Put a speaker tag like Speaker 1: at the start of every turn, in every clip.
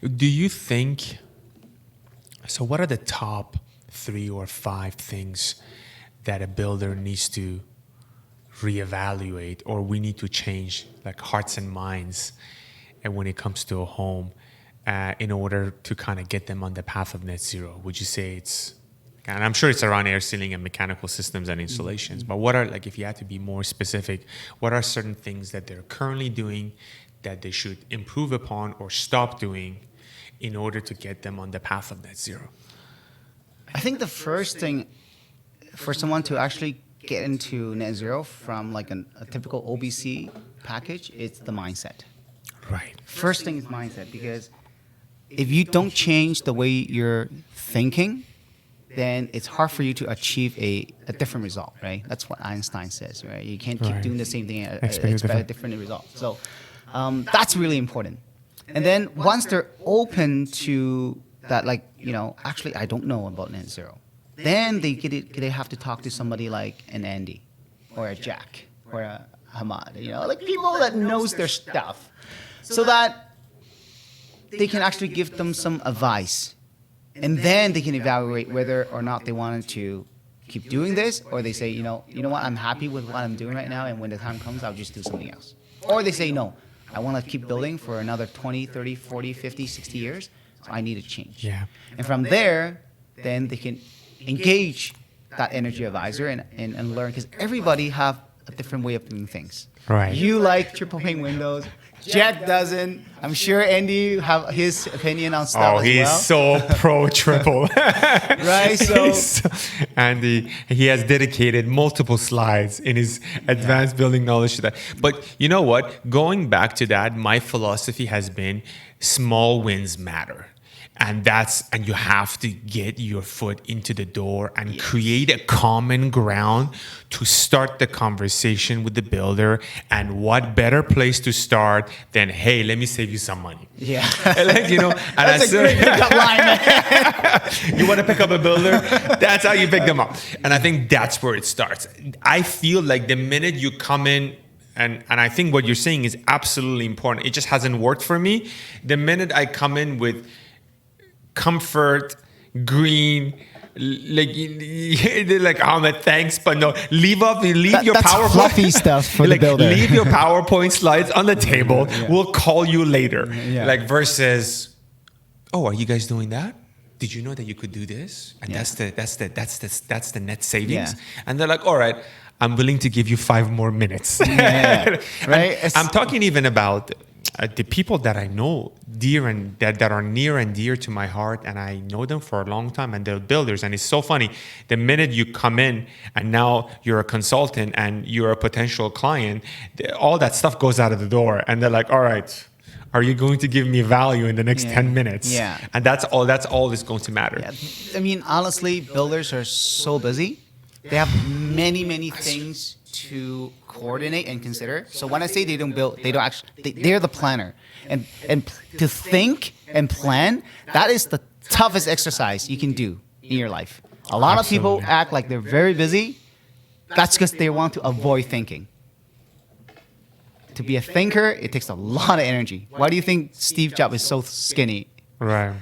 Speaker 1: Do you think, so what are the top 3 or 5 things that a builder needs to reevaluate, or we need to change, like hearts and minds, and when it comes to a home, in order to kind of get them on the path of net zero? Would you say it's, and I'm sure it's around air sealing and mechanical systems and installations, but what are, like, if you had to be more specific, what are certain things that they're currently doing that they should improve upon or stop doing in order to get them on the path of net zero?
Speaker 2: I think the first thing for someone to actually get into net zero from like a typical OBC package, it's the mindset.
Speaker 1: Right.
Speaker 2: First thing is mindset, because if you don't change the way you're thinking, then it's hard for you to achieve a different result, right? That's what Einstein says, right? You can't keep doing the same thing and expect a different result. So that's really important. And then once they're open to that, like, actually I don't know about net zero, then they have to talk to somebody like an Andy or a Jack or a Hamed, like people that knows their stuff, so that they can actually give them some advice. And then they can evaluate whether or not they wanted to keep doing this, or they say, you know what, I'm happy with what I'm doing right now, and when the time comes, I'll just do something else. Or they say, no, I want to keep building for another 20, 30, 40, 50, 60 years, so I need a change.
Speaker 1: Yeah.
Speaker 2: And from there, then they can engage that energy advisor and learn, because everybody have a different way of doing things.
Speaker 1: Right.
Speaker 2: You like triple pane windows. Jack doesn't. I'm sure Andy have his opinion on stuff as well.
Speaker 1: Oh, he's so pro triple.
Speaker 2: Right? So
Speaker 1: Andy, he has dedicated multiple slides in his advanced building knowledge to that. But you know what? Going back to that, my philosophy has been small wins matter. And you have to get your foot into the door and create a common ground to start the conversation with the builder. And what better place to start than, hey, let me save you some money.
Speaker 2: Yeah.
Speaker 1: And
Speaker 2: that's a great pickup line, man.
Speaker 1: You want to pick up a builder? That's how you pick them up. And I think that's where it starts. I feel like the minute you come in, and I think what you're saying is absolutely important. It just hasn't worked for me. The minute I come in with comfort, green, like Ahmed, thanks, but no. Leave your PowerPoint.
Speaker 2: Fluffy stuff for the builder.
Speaker 1: Leave your PowerPoint slides on the table.
Speaker 2: Yeah.
Speaker 1: We'll call you later.
Speaker 2: Yeah.
Speaker 1: Versus, oh, are you guys doing that? Did you know that you could do this? And that's the net savings. Yeah. And they're like, all right, I'm willing to give you 5 more minutes.
Speaker 2: Yeah. Right.
Speaker 1: I'm talking even about the people that I know dear and that are near and dear to my heart, and I know them for a long time, and they're builders. And it's so funny, the minute you come in and now you're a consultant and you're a potential client, all that stuff goes out of the door, and they're like, all right, are you going to give me value in the next 10 minutes?
Speaker 2: Yeah.
Speaker 1: And that's all that's going to matter.
Speaker 2: Yeah. I mean, honestly, builders are so busy. They have many things to coordinate and consider. So when I say they don't build, they're the planner. And to think and plan, that is the toughest exercise you can do in your life. A lot of people act like they're very busy. That's because they want to avoid thinking. To be a thinker, it takes a lot of energy. Why do you think Steve Jobs is so skinny?
Speaker 1: Right.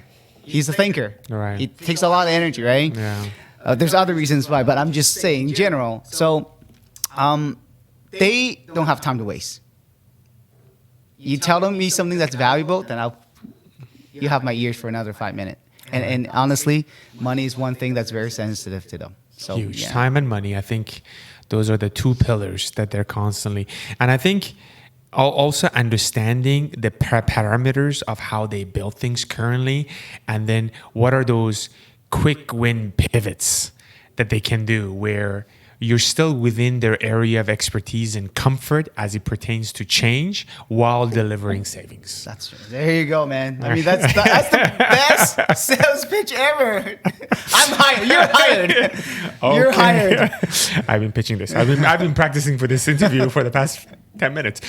Speaker 2: He's a thinker.
Speaker 1: Right.
Speaker 2: It takes a lot of energy, right?
Speaker 1: Yeah.
Speaker 2: There's other reasons why, but I'm just saying in general. So they don't have time to waste. You tell me something that's valuable, then you have my ears for another 5 minutes. And honestly, money is one thing that's very sensitive to them. So
Speaker 1: huge. Time and money. I think those are the 2 pillars that they're constantly. And I think also understanding the parameters of how they build things currently, and then what are those quick win pivots that they can do where you're still within their area of expertise and comfort as it pertains to change while delivering savings.
Speaker 2: That's right. There you go, man. I mean, that's the best sales pitch ever. I'm hired. You're hired. Okay. You're hired.
Speaker 1: I've been pitching this. I've been practicing for this interview for the past 10 minutes.